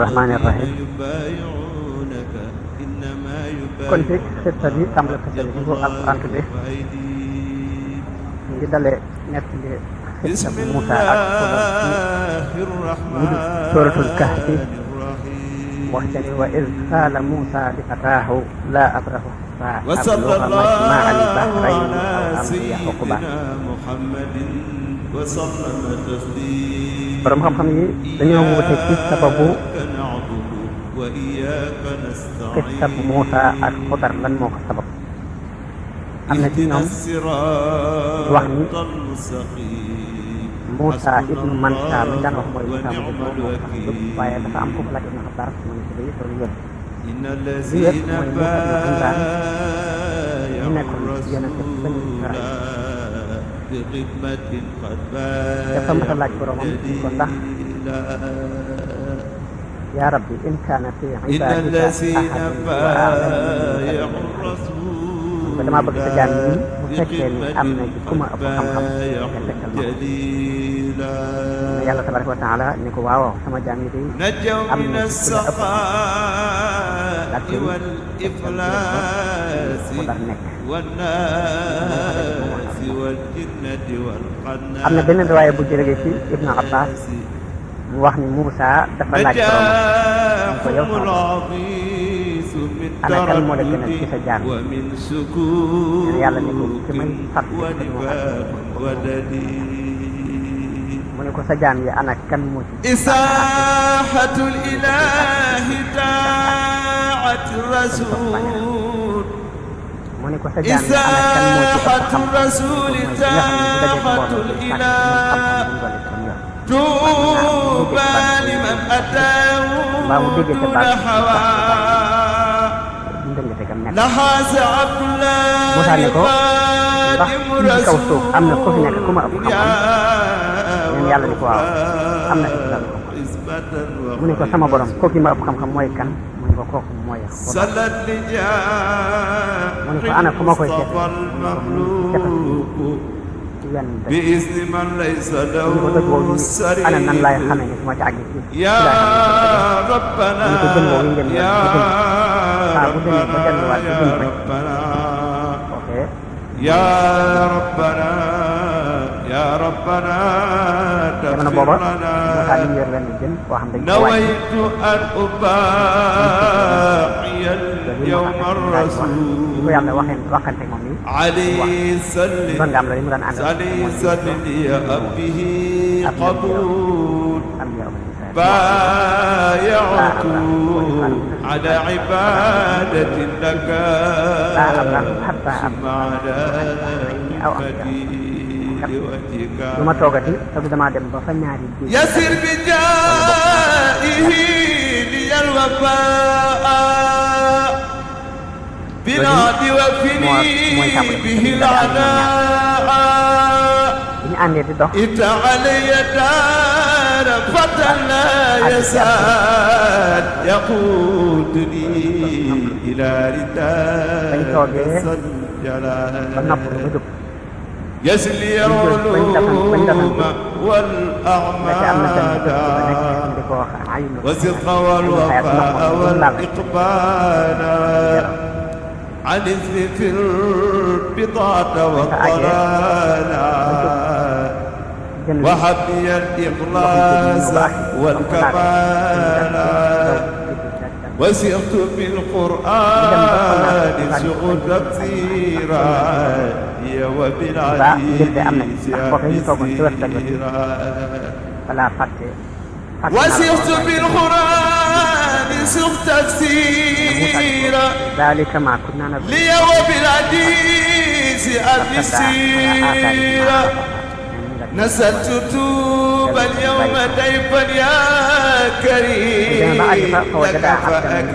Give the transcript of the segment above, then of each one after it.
rahmaani rahim kon ci xista bi tàmbale xista bi ko alquran tudde ngi dale nekk li xista bu Muusa ak mu suratul kahfi wax ca ni wa iz qaala Muusa li fataahu laa abrahu hatta abluga majma'a al-bahrayni aw amdiya huquba borom xam-xam yi dañoo wute ci sababu xista bu Muusa ak Xudar lan moo ko sabab am na ci ñoom wax ni Muusa ibnu Mansa mi daan wax mooy Muusa bu moo tax yëpp waaye dafa am foofu laaj Ibnu Abbas mu ne ci day loolu yëpp li yëpp mooy Muusa ibnu Imraan ñu nekkoon yonente bani Israil dafa mas a laaj boromam ni ko ndax yaa rabbi in kaana fi ibaadika ahadun wa a'lamu ko dama bëgg sa jaam yi bu fekkee ni am na ci ku ma ëpp xam-xam nga tekkal ma yàlla tabaraka wa taala ni ko waaw sama jaam yi day am na ci ku la ëpp mu dar nekk am na benn riwaaya bu jëlee ci Ibnu Abbas mu wax ni Muusa dafa laaj boromam ko yow ana kan moo la gënal ci sa jaam yàlla ni ko ci may fàttali mu ne ko sa jaam yi ana kan moo ci isaahatul ilaahi taa'ati rasul mu ne ko sa jaam yi ana kan moo ci isaahatul rasul taahatul ilaah tuuba liman ataahu lahawa lahaasa abdullahi Muusa ne ko ndax ci kaw suuf am na ko fi nekk ku ma ëpp xam-xam ñun yàlla ni ko waaw am na mu ne ko sama borom kooku ma ëpp xam-xam mooy kan mu ne ko kooku mooy mu ne ko ana fu ma koy seet بإذن من ليس له سري أنا nan laay xamee ni su ma ci àgg ci يا ربنا يا ربنا يا ربنا يا ربنا تغفر لنا نويت أن أباعي اليوم الرسول عليه سل لي به قبول بايعت على عبادة لك ثم على يسر بجائه لي الوفاء بناد وفني به العناء إت علي دار فتى لا يسال يقودني إلى رداء الجلال يسلي العلوم والأعمال والصدق والوفاء والإقبال عن الذكر البضاعة والضلال وحبي الإخلاص والكمال وسرت بالقرآن سوء تفسيرا وبالعزيز وسرت بالقرآن سوء تفسيرا لي وبالعزيز السيرا نسلت توبا اليوم ضيفا يا كريم لك فأكرم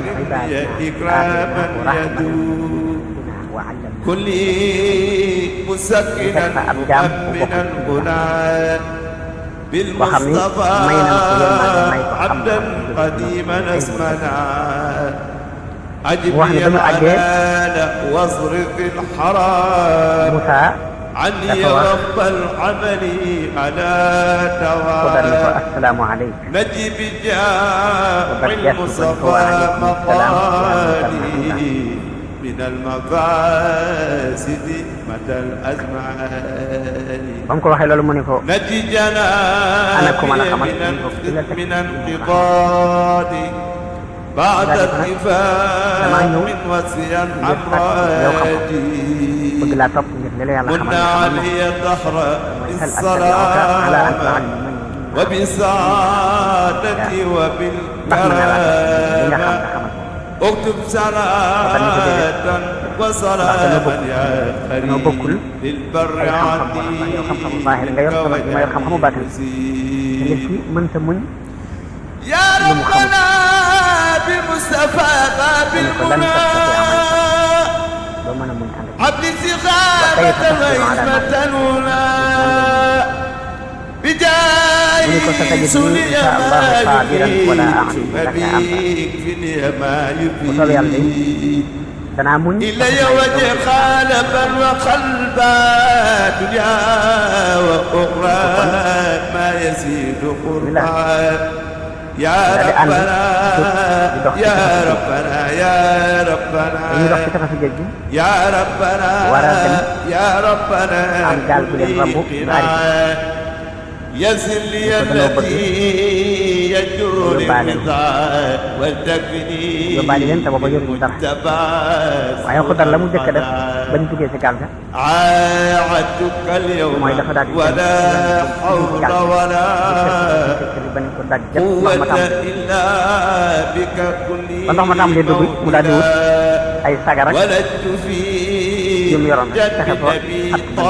يا إكراما يدوم كلي مسكنا مؤمنا هنا بالمصطفى عبدا قديما اسمنا أجب يا الحلال واصرف الحرام عني رب العمل على دوام السلام عليك نجي بجاه المصطفى مقالي من المفاسد مدى الأزمان نجي جنابي من انقضاض بعد اتفاق وسيا الحمراج من علي الدهر بالسلام وبسعادتي وبالكرامة اكتب صلاة وسلاما يا كريم للبر عندي يا ربنا بمصطفى باب المنى عبد الزغابة وعزمة الأولى بجاي سني ما يكفي ما يفيد إلي وجه خالبا وقلبا دنيا وأخرى ما يزيد قربا يا ربنا يا ربنا يا ربنا يا ربنا يا ربنا يسر لي الذي يجر الرضا والتكفني عاهدتك اليوم ولا حول ولا قوة إلا بك كل ولدت في جد نبي طه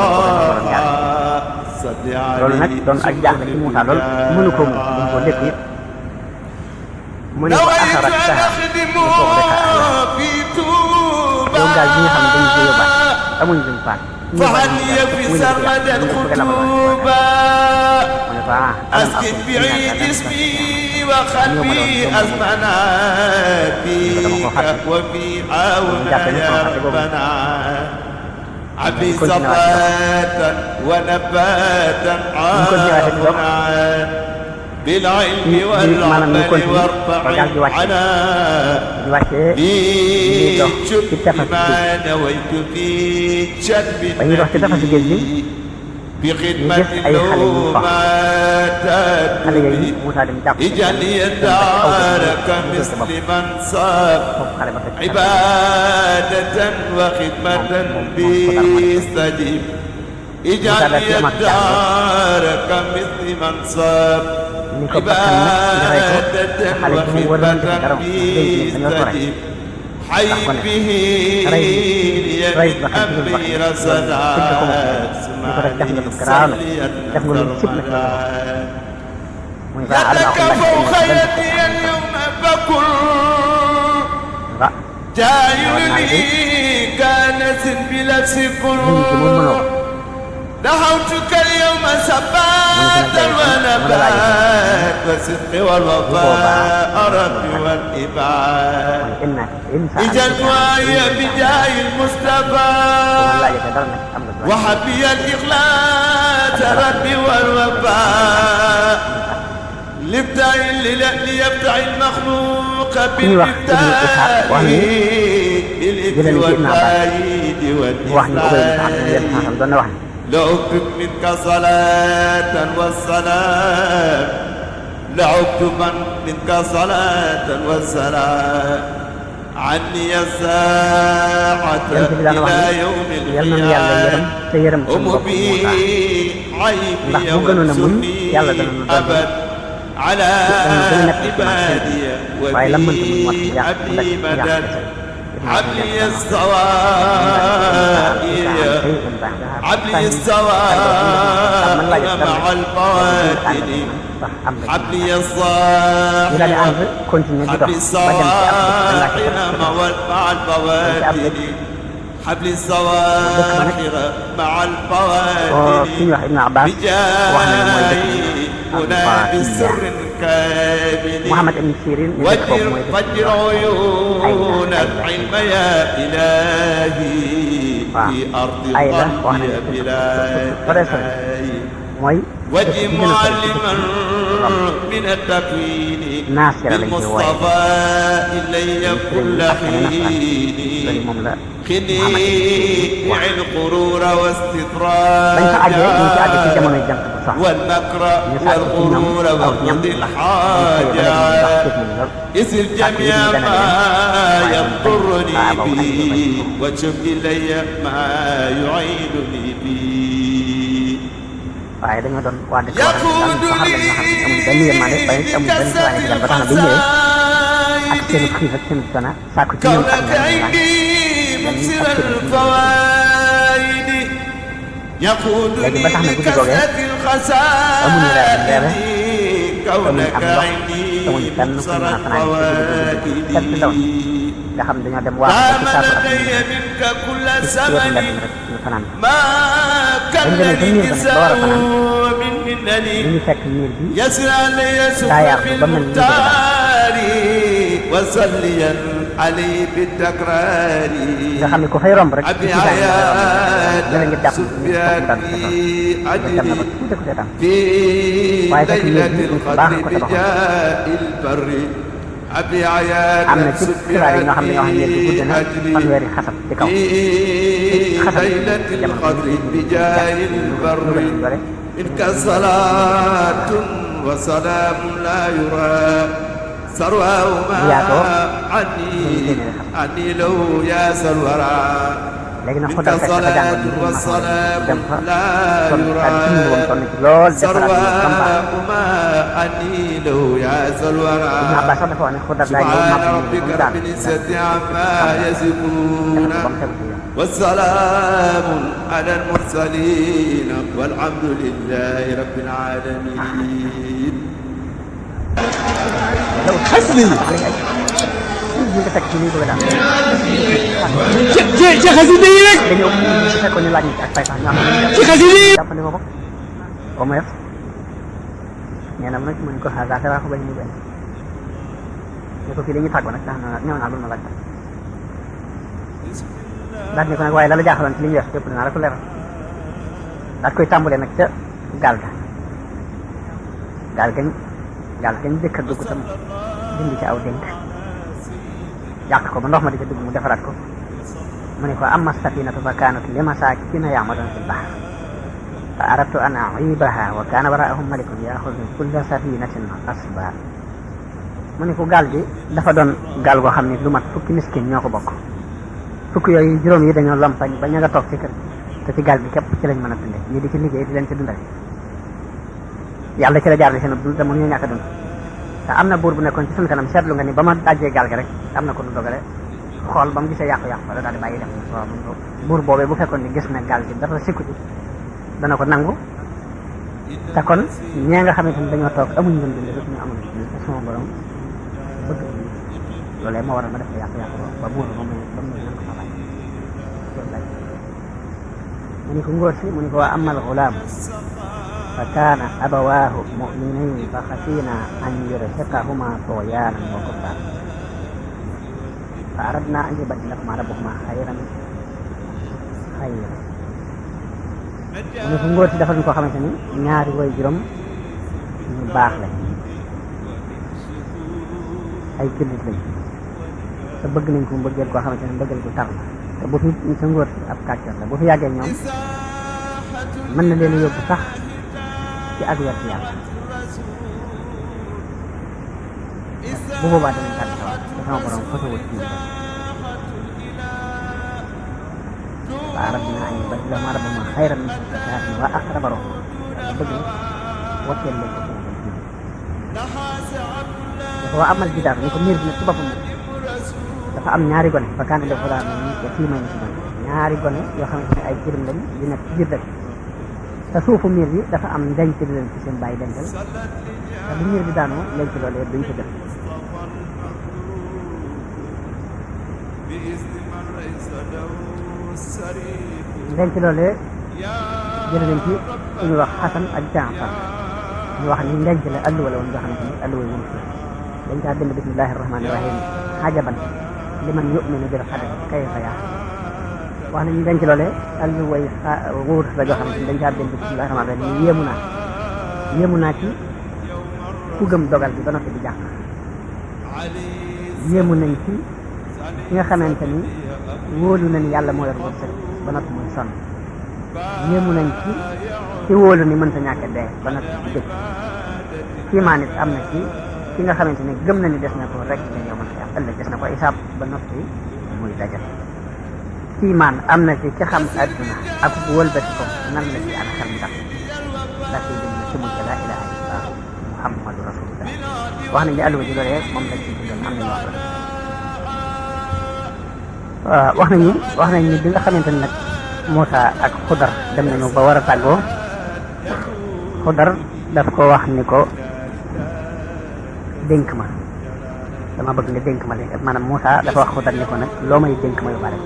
loolu nag doon ak jaaxle ci Moussa lool mënu ko lépp it mu ne ko asara sax mu toog rek yow gaal gi nga xam ne dañu ko yóbbaat amuñ suñu faat أسكن بعيد اسمي وخلبي أزمنا فيك وفي عاونا يا ربنا عبي صفاة ونباتا عاونا بالعلم والعمل وارفع عنا في شد ما نويت في شد بخدمة اللومات اجعل يدارك مثل من صاب عبادة وخدمة بيستجيب اجعل يدارك مثل من صاب عبادة وخدمة بيستجيب حي به لأمري رسلا يدك فوق يدي اليوم فكل جايلني كانت بلبس كل دعوتك اليوم سباتا ونبات والصدق والوفاء ربي والإبعاد إجت وهي بجاه المصطفى وحبي الإخلاص ربي والوفاء ليبتع المخلوق بالإبتاء بالإبت والتأييد والإخلاص لعبت منك صلاة والسلام لعبت منك صلاة والسلام عني الساعة إلى يوم القيامة أمبي عيبي وانصرني أبد على عبادي ودي عبدي مدد عبلي السوائر عبلي السوائر مع البوادل حبلي الصاحر حبلي الصواحر مع البوادل حبلي الصواحر مع البوادل بجاهي هنا بسر Muhammad ibn Sirin ñu dëkk boobu mooy فجر عيون العلم يا إلهي في أرض الغرب يا بلادي وجه معلما من التكوين بالمصطفى إلي كل حين خنيع الغرور واستطراد والمكر والغرور وقضي الحاجات إذ الجميع ما يضرني به وشب إلي ما يعينني به waaye dañoo doon waa dëkk wax dëgg yàlla ñoo xam ne amul benn yërmande ba amul benn soxla digal ba tax na bu ñëwee ak seen xiif ak seen sona sàkku ci ñoom ak léegi ba tax na guddi googee amuñu reere amuñu am ndox amuñu fenn fu ñu mën a fanaan set si ndaw nga xam dañoo dem waa ci saatu ak ci wetu mbedd mi rek ñu fanaan dañ demee ba miir ba nag ba war a fanaan li ñu fekk miir bi daa yaatu ba mel ni nga xam ne ku fay romb rek ci siisaan dana nga jàpp ni daan dem na ba tuuti ko seetaan waaye fekk miir bi ñu baax ko tabaxoon am na ci xibaar yi ñoo xam ne ñoo xam ne bu gudd na fanweeri xasab ci kaw xasab jamono bi doole منك صلاة وسلام لا يرى سرواهما عني لو يا سرورا منك صلاة وسلام لا يرى سرواهما عني لو يا سرورا سبحان ربك رب العزة عما يصفون والسلام على المرسلين والحمد لله رب العالمين. حسني ci xasida yi rek ci xasida yi nee na nag mu ne ko xaaral xaaral ko bañ mu benn ne ko fii la ñuy tàggoo nag ndax ñëw naa lu ma laaj daal ne ko nag waaye la la jaaxaloon ci li ñu def yëpp dinaa la ko leeral daal koy tàmbalee nag ca gaal gañ jëkk a dugg tam dindi ci aw dénk yàq ko ba ndox ma di ca dugg mu defaraat ko mu ne ko amma safinatu fa kaanat li masaakiina ya'maluuna fil bahr fa aradtu an u'iibaha wa kaana waraa'ahum malikun ya'xudu kulla safinatin ghasba mu ne ko gaal gi dafa doon gaal goo xam ne lu mat fukki miskin ñoo ko bokk fukk yooyu juróom yi dañoo lompañ ba ña nga toog ci kër te ci gaal gi képp ci lañ mën a dunde ñii di ci liggéey di leen ci dundal yàlla ci la jaar di seen dund te mënuñu ñàkk a dund te am na buur bu nekkoon ci suñu kanam seetlu nga ni ba ma dajjee gaal gi rek am na ko nu dogale xool ba mu gisee yàqu-yàqu la daal di bàyyi dem waaw buur boobee bu fekkoon ni gis na gaal gi dara sikku ci dana ko nangu te kon ñee nga xamante ni dañoo toog amuñ dund rek ñu amul te sama borom bëgg loolee moo waral ma def ko yàqu-yàqu ba buur ba mu nan ko fa bàyyi mu ni ko ngóor si mu ni ko waa amal gulaam fa kaana abawaahu mu'minayn fa xasiina an yurhiqahuma tughyanan wa kufran fa aradna an yubaddilahuma rabbuhuma xayran mu ne ko ngóor si dafa ñu koo xamante ni ñaari way juróom ñu baax lañ ay jullit lañ te bëgg nañ ko mbëggeel koo xamante ni mbëggeel gu tar la te bu fi sa ngóor si ab kàccoor la bu fi yàggee ñoom mën na leen yóbbu sax ci ak wet yàlla bu boobaa danañ tànn sawar te sama borom fasawut ci ñoom wa aradna an yubaddilahuma rabbuhuma xayran minhu zakatan wa aqraba ruhma yàlla bëgg na wotteel leen ko sama borom dafa waa amal jidaar ni ko miir bi nag ci boppam dafa am ñaari gone fa kaana lahu ghulaamun yatiimaan ñaari gone yoo xamante ne ay jirim lañ di nekk ci biir dëkk te suufu miir bi dafa am ndenc li leen ci seen bàyyi dencal te bu miir bi daanoo ndenc loolu yëpp duñ ko jël ndenc loolu jël nañ ci suñu wax Xasan ak Jaafar ñu wax ni ndenc la alluwa la woon nga xamante ni alluwa yi moom dañ caa bind bismillahi rahmaani rahim ajaban liman yu'minu bil qadari kayfa yaa wax nañu denc loole alluwa yi wóor la joo xamante ni dañ caa bind bismillahi rahmaani rahim ni yéemu naa ci ku gëm dogal bi ba noppi di jàq yéemu nañ ci ki nga xamante ni wóolu na ni yàlla moo yor wërsëg ba noppi muy sonn yéemu nañ ci wóolu ni mënta ñàkk dee ba noppi di dëkk kiimaan it am na ci ki nga xamante ni gëm na ni des na ko rek ne yow man am ëllëg des na ko isaab ba noppi muy dajal kiimaan am na ci xam adduna ak wëlbati ko nan la ci ana xel mu tax ndax ci jëm ci mu la ilaha illallah muhammadu rasulullah wax nañ ne alluwa ji loolee moom lañ ci dundoon am nañu wax nañ ni bi nga xamante ni nag Moussa ak Xudar dem nañu ba war a tàggoo Xudar daf ko wax ni ko dénk ma dama bëgg nga dénk ma léegi maanaam Moussa dafa wax Xudar ni ko nag loo may dénk ma yu bari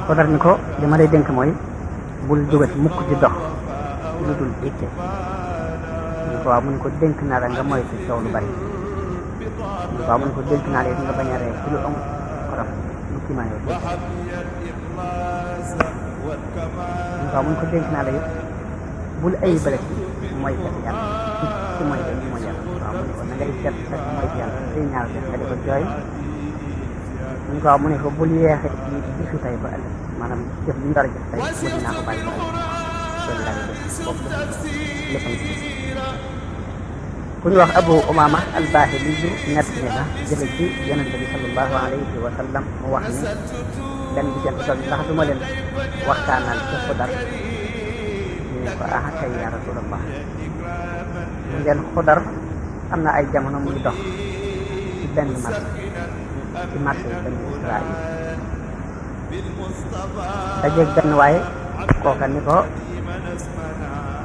Xudar ni ko li ma lay dénk mooy bul jógati mukk di dox lu dul itte waaw mu ne ko dénk naa la nga moytu coow lu bari waaw mu ne ko dénk naa la it nga bañ a ree ci lu amul xorom lu kii maa yow waaw mu ne ko dénk naa la it bul ay bële ci mooy kat yàlla ci mooy kat mooy yàlla waaw mu ne ko na ngay seet sa mooy yàlla day ñaaw def nga di ko jooy mu ne ko waaw mu ne ko bul yeexe ci gisu tey ba ëllëg maanaam jëf li ñu war a jëf tey mu dinaa ko bàyyi ba loolu laa def boobu lépp ku ñu wax Abu Umaama al-Baahili nett ni la jële ci yonente bi sallallahu alayhi wa sallam mu wax ni dem bi seen tool ndax du ma leen waxtaanal ci Xudar ñu ne ko ah kay ya rasulallah mu ngeen Xudar am na ay jamono muy dox ci benn marché benn Israël dajeeg benn waaye kooka ni ko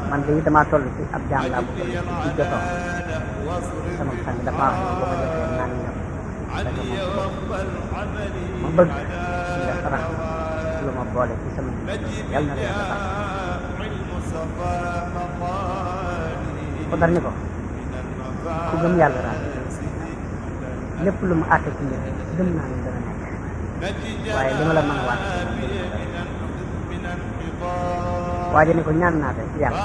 man de damaa toll ci ab jaam laa bu toll ci jotoo sama sang dafa wax ne boo ma jotee naan ñëw daga ma bëgg nga sarax lu ma boole ci sama yàlla na leen defal Xudar ni ko ku gëm yàlla daal lépp lu mu àtte ci mbir gëm naa ne dana nekk waaye li ma la mën a waat waaye ni ko ñaan naa de ci yàlla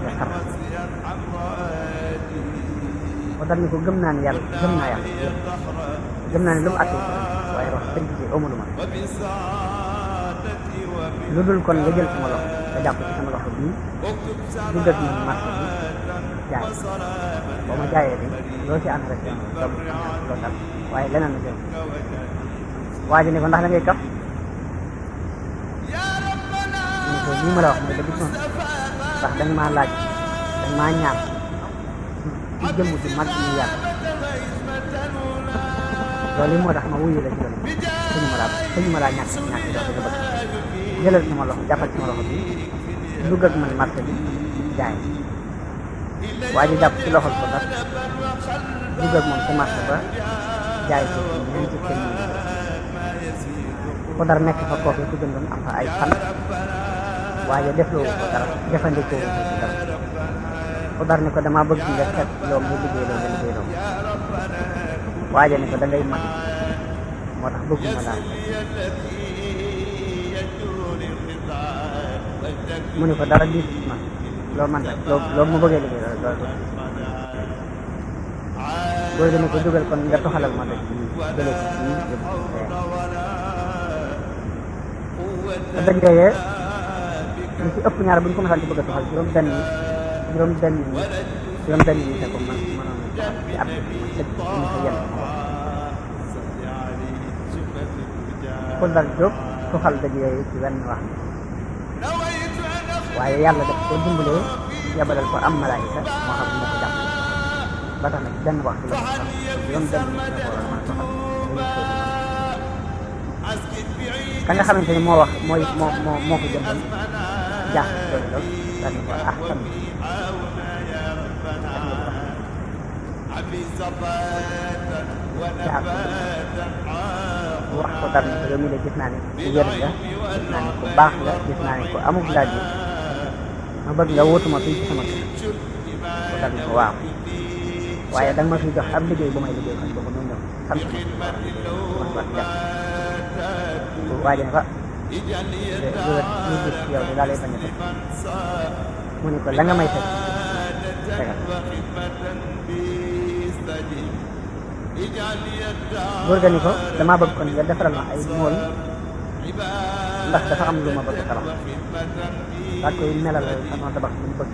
nga xar Xudar ni ko gëm naa ne yàlla gëm naa yàlla gëm naa ne lu mu àtte waaye wax dëgg ci amul ma lu dul kon nga jël sama loxo nga jàpp ci sama loxo bii dugg ak man marché bi jaay boo ma jaayee de loo ci ànd rek loo tal waaye leneen la jël waa ji ne ko ndax da ngay kaf mu ne ko lii ma la wax mooy dëgg noonu ndax da nga maa laaj da nga maa ñaan ci jëmm ci mag ñu yàlla loolu moo tax ma wuyu la ci loolu sëñu ma laa ñàkk dox dina bëgg jëlal sama loxo jàppal sama loxo bi dugg ak man marché bi jaay waa ji jàpp ci loxol ko tax dugg ak moom ci marché ba jaay ko ci ñeenti téeméer Xudar nekk fa kooku ku jëndoon am fa ay fan waaye defloo ko dara jëfandikoo ko ci dara Xudar ni ko dama bëgg nga seet loo mu liggéey loo nga liggéey loo waaye ni ko da ngay mat moo tax bëgguma daal mu ne ko dara diis man loo man rek loo mu bëggee liggéey loolu booy dana ko dugal kon nga toxalal ma dëkk bi jële ci fii yóbbu te dëgg yooyee lu ci ëpp ñaar bu ñu ko mosaan ci bëgg a toxal juróom benn yi te ko mënoon ci ab dëkk ñu ko yenn Xudar jóg toxal dëgg yooyu ci wenn wax waaye yàlla daf ko dimbalee yabalal ko am malaayika moo xam ne ko jàpp ba tax na ci benn waxtu la ko xam juróom benn nit la ko war a mën a toxal ka nga xamante ni moo wax moo ko jëmbal jaax loolu loolu daal di ko ahsan wax ko dara ne ko yow mii de gis naa ne ku wér nga gis naa ne ku baax nga gis naa ne ku amul laaj ma bëgg nga wutuma fii ci sama kër ko dal ko waaw waaye da nga ma fi jox ab liggéey bu may liggéey kon boobu noonu sant ma waaye ne ko ñu gis yow di daa lay bañ a teg mu ne ko la nga may teg tegal góor ga ni ko damaa bëgg kon nga defaral ma ay mool ndax dafa am lu ma bëgg tabax daa koy melal sama tabax bu mu bëgg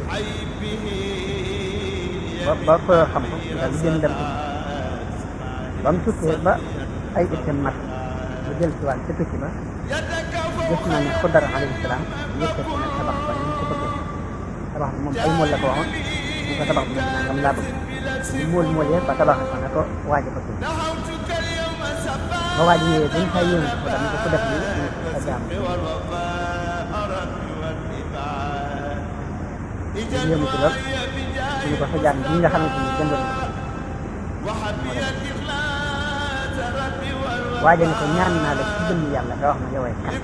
ba fa xam ko daal di jëm dem ba mu tukkee ba ay itam mat mu jël si waat ca tukki ba gis na ne Xudar alayhi salaam yëkkati na tabax ba ni mu ko bëggee tabax bi moom ay mool la ko waxoon mu ko tabax bi moom nangam laa bëgg mu moolee ba tabax ko ne ko waaj a bëgg ba waaj ñëwee dañ fay yéen ko dañ ko def ni sa jaam yéemu ci lool ñu ko sa jaam bi nga xamante ni jëndoon waaje ne ko ñaan naa la ci jëmm yàlla nga wax ma yow ay kan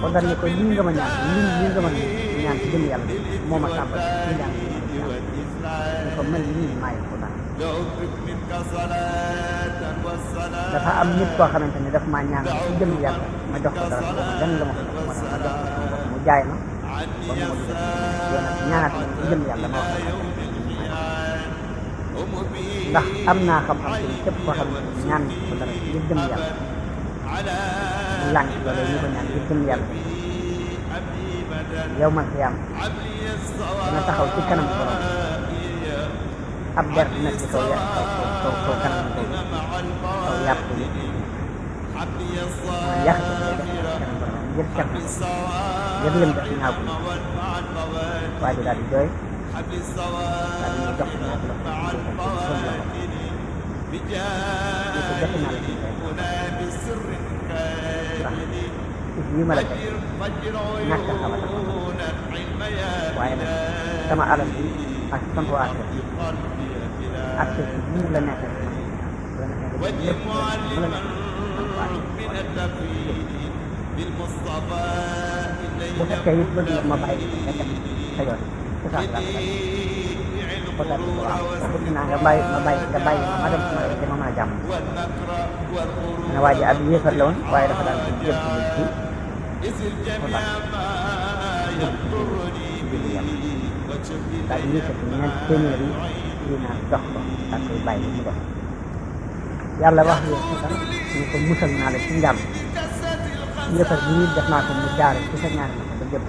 ko dañ ne ko lii nga ma ñaan lii nga ma ñaan ci jëmm yàlla moo ma tàmbal ci ñaan ne ko mel nii maay ko daal dafa am nit koo xamante ne daf maa ñaan ci jëmm yàlla ma jox ko dara gan la ma ko jox ma jox ko mu jaay ma ba mu yoon ak ñaanaat ma ci jëmm yàlla ma wax ndax am naa xam-xam ci képp koo xam ne ñaan ko dara ci jëmm yàlla mu lànk loolu ñu ko ñaan ci jëmm yàlla yow man xiyaam dina taxaw ci kanam borom ab der nekk ci kaw kaw kanam kaw yàpp yi yàq ci kanam borom ngir cat ngir lim def ñaaw ko waa ji daal di jooy daal di ñu jox ñaar la ko defe naa la ci ndax yi ma la teg ñàkk a xamal waaye nag sama alal bi ak sama waa kër ak kër gi la nekk lépp mu la nekk bu fekkee it bëgg nga ma bàyyi nga dem sa yoon ci saa si ko daal di ko waaw bëgg naa nga bàyyi ma dem sama yoon te ma mën a jàmm ne waa ji ab yéefar la woon waaye dafa daal di jëm ci ko daal daal di yëkkati ñeent téeméeri dinaar jox ko daal koy bàyyi mu def yàlla wax leen ko tam ñu ko musal naa la ci njàmm yëppar bi ñuy def naa ko mu jaare ci sa ñaari ma ko ba jëpp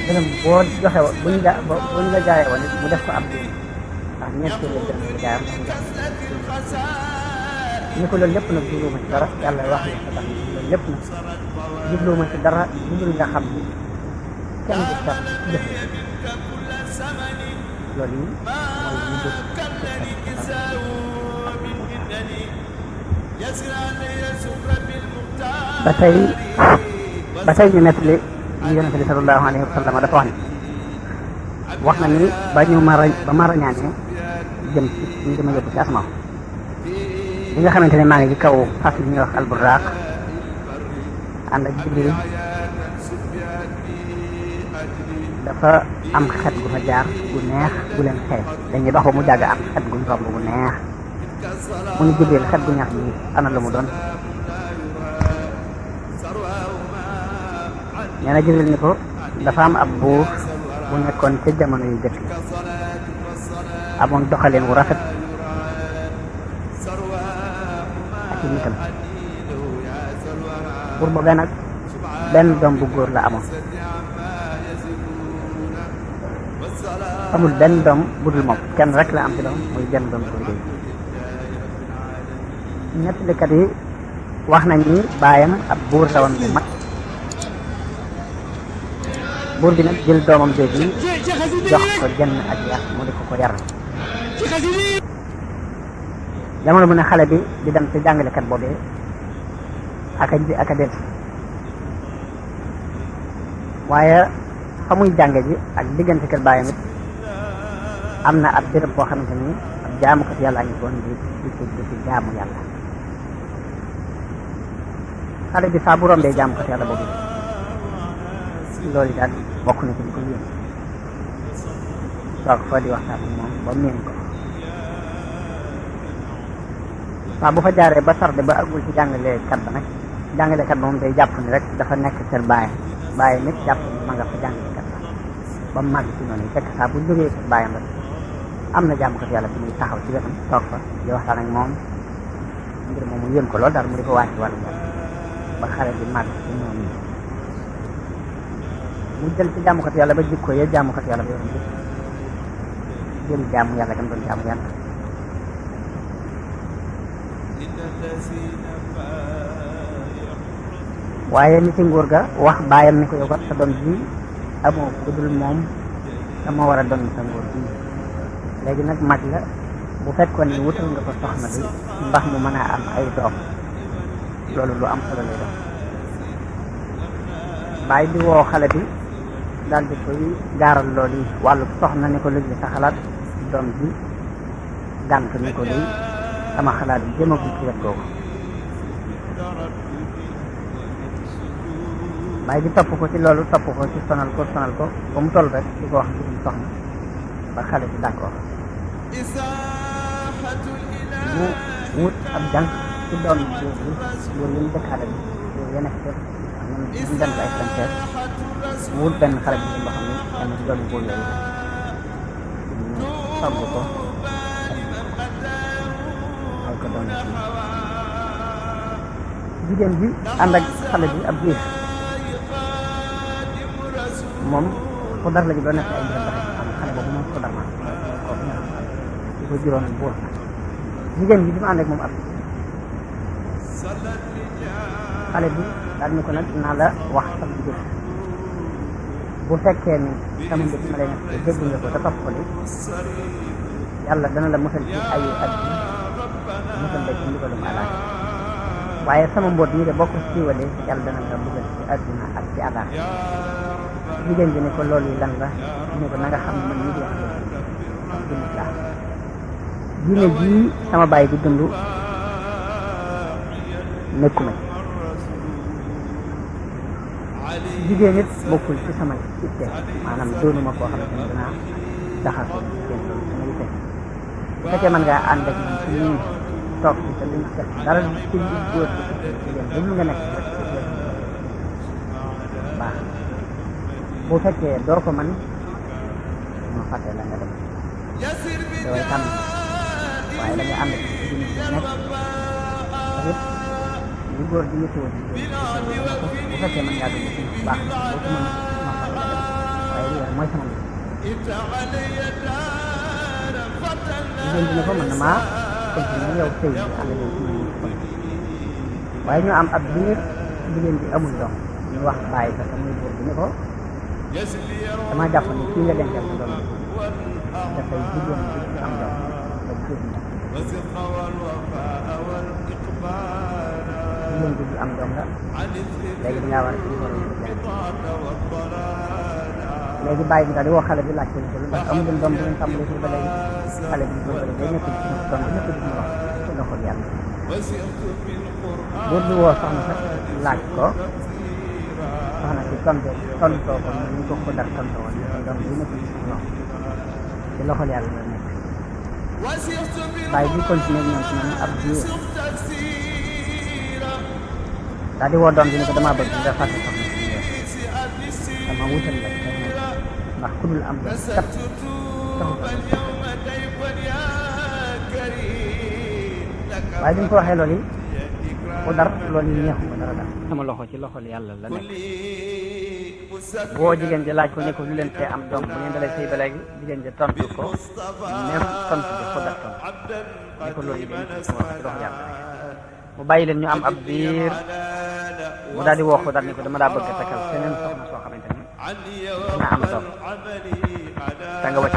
dërëm boo joxe woon buñ la jaayee woon mu def ko ab diin ndax ñeent téeméeri dërëm la jaayam ñu ko loolu lépp nag jubluwuma ci dara yàlla wax leen ko tam loolu lépp nag jubluwuma ci dara jublu nga xam ni kenn du sax jëf loolu yi mooy ñu dugg ba tey ñu nettali ñu yonent bi sallallahu alayhi wa sallam dafa wax na ni ba ma rañaanee jëm ci ñu dama yóbbu ci asmaaw li nga xamante ne maa ngi ci kaw fas yi ñuy wax alburaaq ànd ak Jibril dafa am xet gu fa jaar gu neex gu leen xeeñ dañuy dox ba mu jàgg am xet guñ romb gu neex mu ni Jibril xet gu neex bi ana la mu doon nee na Jibril ni ko dafa am ab buur bu nekkoon ca jamono yu jëkk amoon doxalin wu rafet ak i nitam buur boobee nag benn doom bu góor la amoon amul benn doom bu dul moom kenn rek la am ci doom muy benn doom bu góor ñettalikat yi wax nañ ni baayam ab buur la woon bu mag buur bi nag jël doomam jooju jox ko jenn ak yar mu di ko yar jamono mu ne xale bi di dem ci jàngalekat boobee aka del waaye fa muy jànge ji ak diggante kër baayam it am na ab béréb boo xamante ni ab jaamukat yàlla ngi doon di jaamu yàlla xale bi saa bu rombee jaamukat yàlla boobu loolu daal bokk na ci li ko yéen toog fa di waxtaan ak moom ba miin ko waaw bu fa jaaree ba tardé ba àggul ci jàngalekat ba nag jàngalekat ba moom day jàpp ni rek dafa nekk kër bàyyi nit jàpp ni ma nga fa jàngalekat ba mu màgg ci noonu yi fekk saa bu jógee kër bàyyam rek am na jàmmkat yàlla fi muy taxaw ci wetam toog fa di waxtaan ak moom ngir moom mu yéen ko lool daal mu di ko wàcc wàllu ba xale bi màgg ci noonu yi mu jël ci jàmmkat yàlla ba jikko ya jàmmkat yàlla ba yoon jël jàmm yàlla gam doon jàmm yàlla waaye ni ci nguur ga wax bàyyam ni ko yow kat sa doom ji amoo ku dul moom dama war a doon sa nguur bi léegi nag mag la bu fekkoon ni wutal nga ko soxna bi ndax mu mën a am ay doom loolu lu am solo lay doon bàyyi di woo xale bi daal di koy gaaral loolu yi wàllu soxna ni ko léegi sa xalaat doom ji gànt ni ko léegi sama xalaat bi jëmagul ci wet googu bàyyi di topp ko ci loolu topp ko ci sonal ko ba mu toll rek di ko wax mbirum soxna ba xale bi d'accord mu wut ab jànq ci doon góor yi ñu dëkkaale bi góor ya nekk kër ñoom ñu dem ay frontière mu wut benn xale bi boo xam ne kenn ci doon góor yooyu ñu togg ko ay ko doon jigéen bi ànd ak xale bi ab biir moom Xudar la ji doon nekk ay mbiram dafa am xale boobu moom Xudar ma ko di ko juróon buur jigéen bi bi mu ànd ak moom ab xale bi daal ni ko nag naa la wax sa jigéen bu fekkee ni sama mbir ma lay nekk dégg nga ko te topp ko li yàlla dana la musal ci ayu adduna musal la ci ndigalum alaaj waaye sama mboot nii de boo ko siiwalee yàlla dana la musal ci adduna ak ci alaaj jigéen bi ne ko loolu yi lan la ne ko na nga xam ne man mii di wax dund laa diine jii sama bàyyi di dund nekkuma ci jigéen nit bokkul ci sama itte maanaam doonuma koo xamante ne dinaa jaxasoo jigéen loolu sama itte bu fekkee mën ngaa ànd ak man ci nii toog ci te duñ def dara ci góor ci jigéen ba mu nga nekk rek baax bu fekkee doo ko man ma fàtte la nga dem dooy tàmm waaye da nga ànd ak ci nekk tamit lu góor di yëtoo bu fekkee mën ngaa dugg ci baax boo ko mën ma fàtte la dem waaye li mooy sama mbir jigéen bi ne ko mën na maa continuer yow sëy bi ànd yow ci waaye ñu am ab biir jigéen bi amul doom ñu wax bàyyi ko muy góor bi ne ko dama jàpp ni kii nga dencal sa doom dafay jigéen bi ci am doom ba jigéen bi am doom la léegi dangaa war a ci léegi bàyyi bi daal di woo xale bi laaj ko ni ko lu ndax amu leen doom bu ngeen tàmbalee fii ba léegi xale bi ba léegi day nekk ci doom bi nekk di wax ci loxol yàlla buur bi woo soxna sax laaj ko soxna si tontoo ko ñu ko Xudar tontoo woon ñu doom bi nekk ci loxol yàlla la nekk bàyyi bi continuer ñoom ci ñoom ab diir daal di woo doom bi ne ko damaa bëgg nga fàtte soxna si dama wutal la ndax ku dul am doom kat waaye bi ñu ko waxee loolu yi Xudar loolu yi neexu ko dara daal sama loxo ci loxol yàlla la nekk boo jigéen ji laaj ko ne ko lu leen tee am doom bu ngeen dalee sëy ba léegi jigéen ji tontu ko même tontu bi Xudar tontu ne ko loolu yi dañu ko wax ci loxo yàlla mu bàyyi leen ñu am ab biir mu daal di woo Xudar ne ko dama daa bëgg a takkal keneen soxna soo xamante ni dina am doom te nga wàcc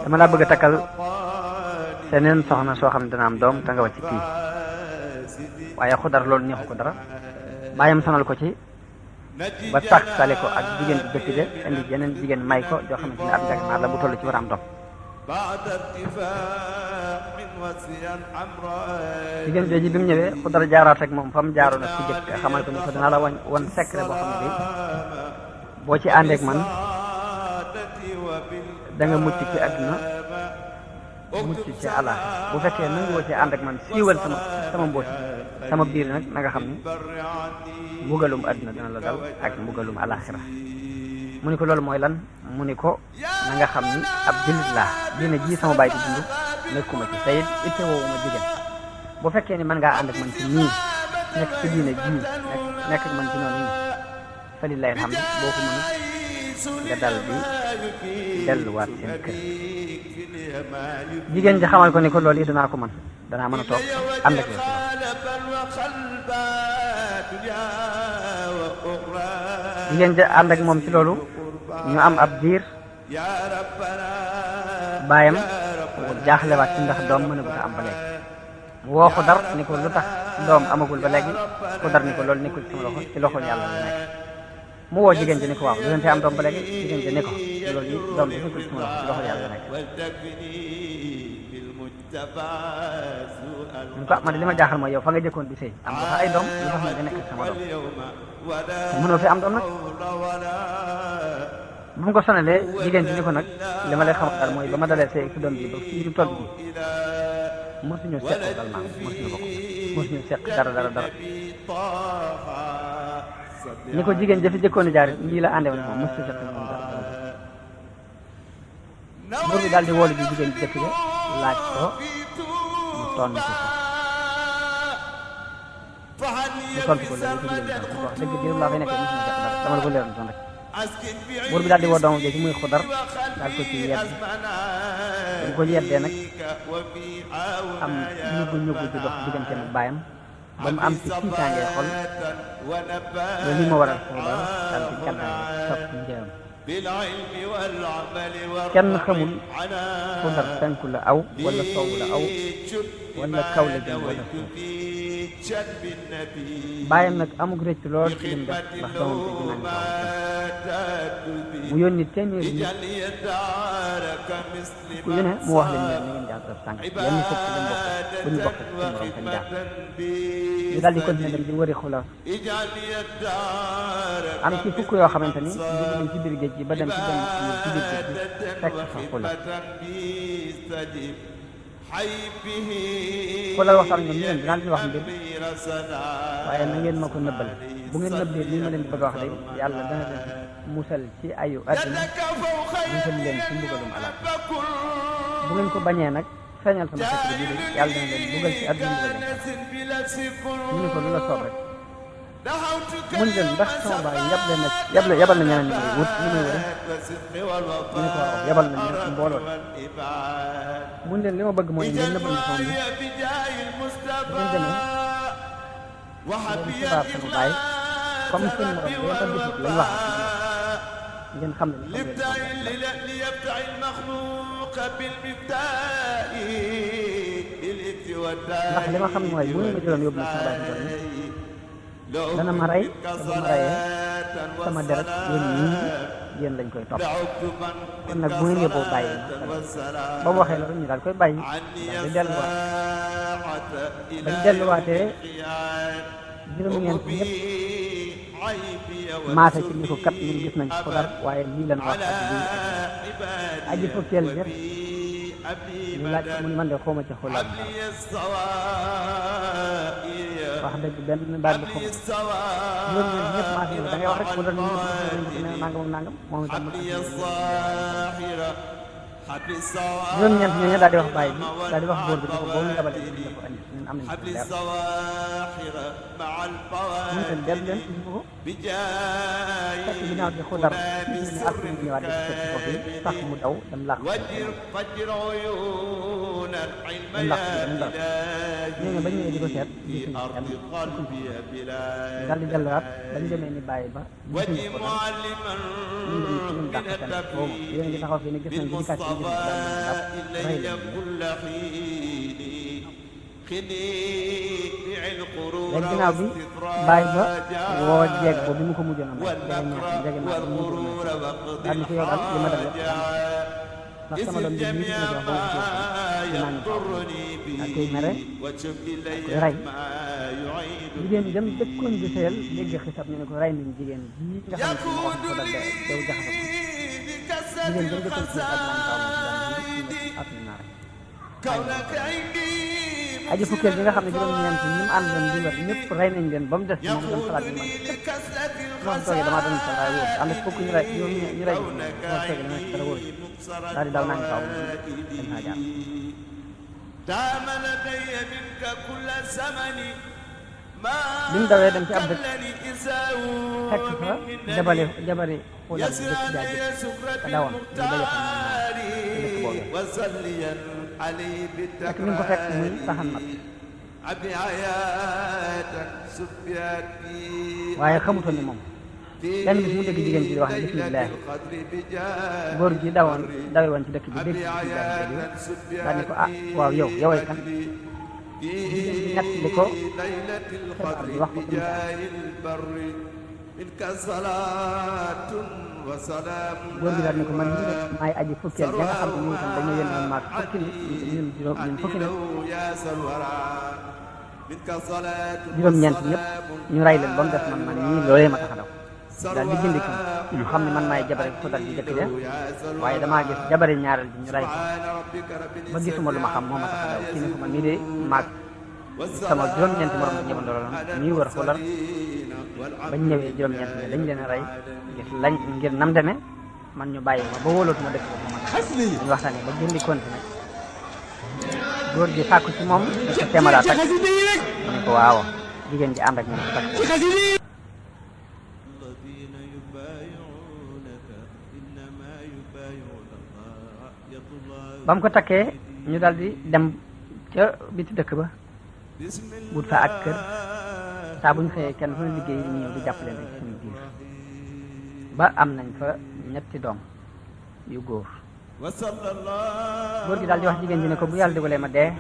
dama laa bëgg a takkal seneen soxna soo xam ne dana am doom te nga wàcc kii waaye Xudar loolu neexu ko dara bàyyam sonal ko ci ba takkale ko ak jigéen bi jëkk de indi jeneen jigéen may ko joo xamante ne ab njagamaar la bu toll ci war a am doom jigéen jooju bi mu ñëwee Xudar jaaraat ak moom fa mu jaaroon ak ku jëkk xamal ko ni ko dinaa la wan secret boo xam ne bi boo ci àndeek man da nga mucc ci àdduna mucc ci àllaaxira bu fekkee nanguwoo ci ànd ak man siiwal sama mbooti sama biir nag na nga xam ni mbugalum àdduna dina la dal ak mbugalum àllaaxira mu ni ko loolu mooy lan mu ni ko na nga xam ni ab jullit laa diine ji sama baay di dund nekkuma ci sayit itte woowu ma jigéen bu fekkee ni mën ngaa ànd ak man ci nii nekk ci diine ji nekk ak man ci noonu nii fa lillahi alhamdu boo ko mënut nga dal di delluwaat seen kër jigéen ji xamal ko ni ko loolu yi danaa ko mën danaa mën a toog ànd ak yow ci loolu jigéen ji ànd ak moom ci loolu ñu am ab diir baayam jaaxlewaat ci ndax doom mën a guta am ba léegi mu woo Xudar ni ko lu tax doom amagul ba léegi Xudar ni ko loolu nekkul ci sama loxo ci loxol yàlla la nekk mu woo jigéen ji ni ko waaw lu leen te am doom ba léegi jigéen ji ni ko loolu yi doom bi nekkul ci sama loxo ci loxol yàlla la nekk ñu ko man li ma jaaxal mooy yow fa nga jëkkoon di sëy am nga fa ay doom lu tax nga nekk sama doom mënoo fi am doom nag bu mu ko sonalee jigéen ji ni ko nag li ma lay xamal daal mooy ba ma dalee sëy ci doom bi ba fii du toll bi mosuñu seq dal maa mosuñu seq dara ni ko jigéen jafi jëkkoon jaar lii la àndewoon moom mosuñu seq moom dara buur bi daal di woolu ji jigéen ji jëkk ja laaj ko mu tontu ko loolu ko jigéen ji wax dëgg diirum laa fay nekkee mosuñu seq dara dama la ko leeral son rek buur bi daal di woo doomam jooju muy Xudar daal ko ci yedd bu ko yeddee nag am ñuggu ci dox digganteem ak baayam ba mu am ci tiitaangee xol loolu li ma waral Xudar daal di gàddaay topp njëram kenn xamul Xudar penku la aw wala soowu la aw wala kaw la jëm wala suuf baayam nag amug rëcc lool ci lim def ndax doomam te dinaa ñu mu yónni téeméeri nit ku yu ne mu wax leen ne ngeen jaar def sànq yenn fukk lañ bokk bu ñu bokk ci seen morom fañ jaar ñu daal di continuer dem di wëri Xudar am ci fukk yoo xamante ni dugg nañ ci biir géej gi ba dem ci benn ci biir géej gi fekk fa Xudar Xudar waxtaan ñoom ñu leen dinaa leen wax mbir waaye na ngeen ma ko nëbbal bu ngeen nëbbee li ma leen bëgg a wax de yàlla dana leen musal ci ayu àdduna musal leen ci mbugalum àllaaxira bu ngeen ko bañee nag feeñal sama xeet bi de yàlla dana leen mbugal ci àdduna mbugal leen ñu ne ko lu la soob rek mun leen ndax sama baay yabal na ñeneen ñi may wut ñu may wër ñu ne ko waaw yabal na ñeneen mbooloo mun leen li ma bëgg mooy ngeen nëbbal sama bi bu ngeen demee ngeen xibaar sama baay comme seen morom day tax gisut lañ wax ngeen xam ne ndax li ma xam mooy bu ñu ma jëloon yóbbu na sama baay fi dana ma rey te bu ma reyee sama deret yéen lañ koy topp kon nag bu ngeen yóbboo bàyyi ba mu waxee loolu ñu daal koy bàyyi daal di delluwaat bañ delluwaatee juróom-ñeent ñëpp maase ci ni ko kat ñun gis nañ Xudar waaye lii lan wax ak lii aji fukkeel jëf ñu laaj mu ni man de xawma ci Xudar wax dëgg benn baat bi xawma juróom-ñeent ñëpp maase ni da ngay wax rek Xudar ñu ñëpp nangam ak nangam moom itam juróom-ñeent ñooñu daal di wax bàyyi bi daal di wax góor bi ne ko boo ñu yabal indi ko andi ñun am nañ ci leer ñu itam dellu leen indi ko fekk ginnaaw gi Xudar ñu ne ak ñu ñëwaat di fekk ko fi sax mu daw dem làq dem làq ñooñu bañ ñëwee di ko seet gisuñu daal di delluwaat bañ demee ni bàyyi ba gisuñu ko ñun dàq seen boobu yéen ngi taxaw fii ne gis nañ bi kat léegi ginnaaw bi bàyyi ba woo jeeg boobu bi mu ko mujjoon a may jege naa ko mu daal ni ko yow daal li ma def lépp ndax sama doom bi lii ma jox ba ma ci naan ak koy mere ak koy rey jigéen dem dëkkoon di seel dégg xisab ñu ne ko rey nañ jigéen bii nga xam ne moo wax ko dal daw jaxase ko jigéen dem dëkkoon ci ak naan taw at naa rek aji fukkeel bi nga xam ne juróom-ñeent ñi mu àndoon di wër ñëpp rey nañ leen ba mu des moom dem xalaat bi man moom toogee damaa doon sa waaye wóor ànd fukk ñu rey ñu rey moom toogee dama dara wóor daal di daw naa ngi taw dem naa jaar bi mu dawee dem ci ab dëkk fekk fa jabari xulal bi dëkk jaaj ka dawoon ñu daje fa moom dëkk boobee fekk mi ngi ko fekk muy saxan mat waaye xamutoon ni moom benn bis mu dégg jigéen ji di wax ne bismillah góor gi dawe woon ci dëkk bi dégg bismillah daal ni ko ah waaw yoway kan ñett li ko xibaar bi wax ko góor gi daal ni ko man mii nag maay aji fukkeel ja nga xam ne ñun tam dañoo yónnoon maag fukki nit ñun fukki nit juróom-ñeent ñëpp ñu rey leen ba mu des man ñii loolee ma tax a daw daal di gindi ko ñu xam ne man maay jabari ko dal di jëkk de waaye damaa gis jabari ñaareel bi ñu rey ko ba gisuma lu ma xam moo ma tax a daw kii ne ko man mii de maag sama juróom-ñeenti morom ñëw ndoloon ñuy wër xulal bañ ñëwee juróom-ñeent ñi dañ leen a rey gis lañ ngir nam demee man ñu bàyyi ma ba wóolootuma dëkk ba man ñu waxtaanee ba gindi continué góor gi sàkku ci moom da ko téemalaa takk mu ne ko waaw jigéen ji ànd ak ñoom takk ba mu ko takkee ñu daal di dem ca biti dëkk ba wut fa ak kër saa bu ñu xëyee kenn fu ne liggéey yi ñëw di jàppale rek ci suñu biir ba am nañ fa ñetti doom yu góor góor gi daal di wax jigéen ji ne ko bu yàlla dogalee ma dee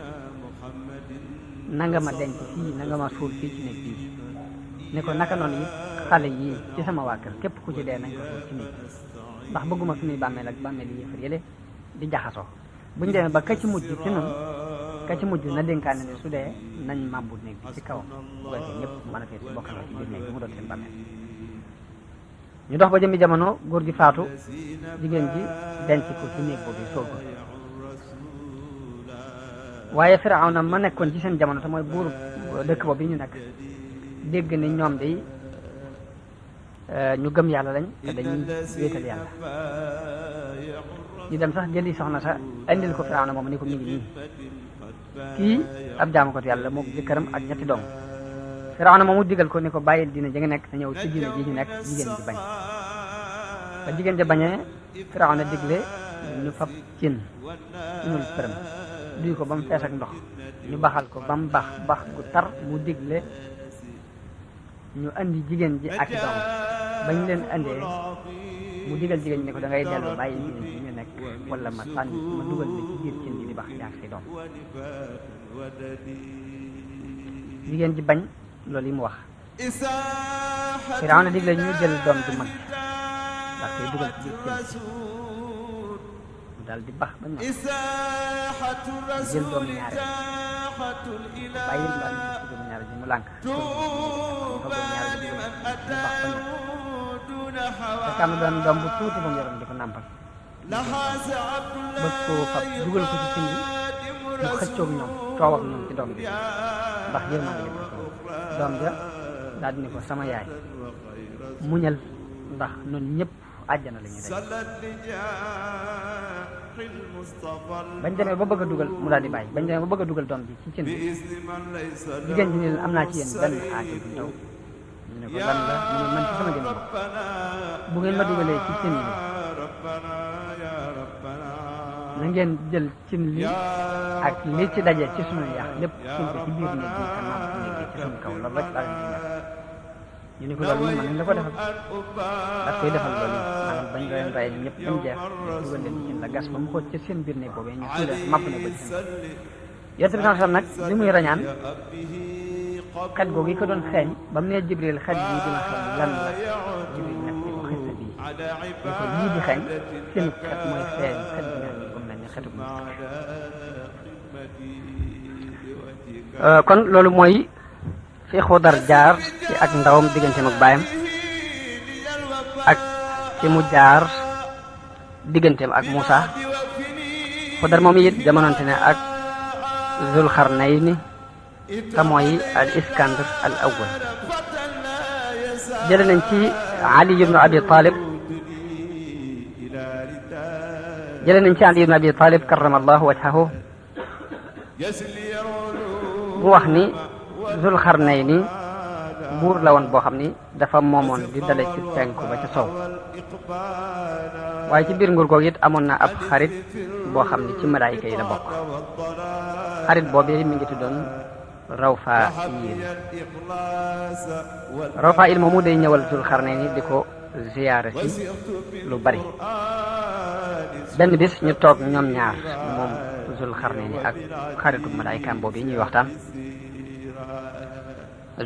na nga ma denc fii na nga ma suul fii ci néeg bii ne ko naka noonu it xale yii ci sama waa kër képp ku ci dee nañ ko suul ci néeg ndax bëgguma suñuy bàmmeel ak bàmmeel yi yëfar yële di jaxasoo buñu demee ba ka ci mujj ci noonu ka ci mujj na dénkaane ne su dee nañ màbbu néeg bi ci kawam bu ko defee ñëpp mën a fees bokkal ci biir néeg bi mu doon seen bàmmeel ñu dox ba jëmmi jamono góor gi faatu jigéen ji denc ko ci néeg boobu soog ko waaye Firawna ma nekkoon ci seen jamono te mooy buur dëkk boobu yi ñu nekk dégg ni ñoom de ñu gëm yàlla lañ te dañuy wéetal yàlla ñu dem sax jëli soxna sa indil ko Firawna moom ni ko mi ngi nii kii ab jaamukatu yàlla moo jëkkëram ak ñetti doom Firawna moomu digal ko ni ko bàyyil diine ji nga nekk te ñëw ci diine ji ñu nekk jigéen ji bañ ba jigéen ja bañee Firawna digle ñu fab cin ñul përëm duy ko ba mu fees ak ndox ñu baxal ko ba mu bax gu tar mu digle ñu andi jigéen ji ak doom bañ leen andee mu digal jigéen ñi ne ko da ngay dellu bàyyi diine ji ñu nekk wala ma sànni ma dugal la ci biir cin ji di bax yaag say doom jigéen ji bañ loolu yi mu wax Firawna digle ñu jël doom ju mag ndax koy dugal ci biir cin mu daal di bax ba ñor jël doomu ñaare bàyyi daal di ci doomu ñaare ji mu lànk doomu ñaare ji mu bax ba ñor fekk am na doom bu tuuti ba mu yoroon di ko nàmpal bëgg koo fab dugal ko ci cin bi mu xëccoog ñoom coow ak ñoom ci doom bi ndax yërmande gi doom ja daal di ne ko sama yaay muñal ndax noonu ñëpp àjjana la ñuy daj bañ demee ba bëgg a dugal mu daal di bàyyi bañ demee ba bëgg a dugal doom ji ci cin bi jigéen ji ne leen am naa ci yéen benn aajo bu ndaw ñu ne ko lan la mu ne man ci sama jëm bu ngeen ma dugalee ci cin li na ngeen jël cin li ak li ci daje ci sunu yàq lépp suñ ko ci biir néeg bi ka naam néeg bi ci suñu kaw loolu rek daal ñu ne ko loolu mën nañ la ko defal daf koy defal loolu maanaam bañ leen rey ñëpp bañ jeex dugal leen ci la gas ba mu xool ci seen biir néeg boobee ñu suulee màpp ne ko ci seen yonent bi sallam nag li muy rañaan xet googu yi ko doon xeeñ ba mu nee Jibril xet bii dina xeeñ lan la Jibril nag ko xet bii ne ko lii di xeeñ seen xet mooy xeeñ xet bi neex bu mel ni xetu kon loolu mooy fi Xudar jaar ci ak ndawam digganteem ak baayam ak ci mu jaar digganteem ak Muusa. Xudar moom it jamononte ne ak Zul Xarnayni te mooy al Iskandar al awwal. jële nañ ci Ali ibnu Abi Talib karramallahu wajhahu mu wax ni Zul Xarnayni buur la woon boo xam ni dafa moomoon di dale ci penku ba ca sow, waaye ci biir nguur googu it amoon na ab xarit boo xam ni ci malaayika yi la bokk. xarit boobu mi ngi tuddoon Rawfaayil moomu day ñëwal Zul Xarnayni di ko ziyaara ci lu bari. benn bis ñu toog ñoom ñaar moom Zul Xarnayni ak xaritu malaayikaam boobu ñuy waxtaan.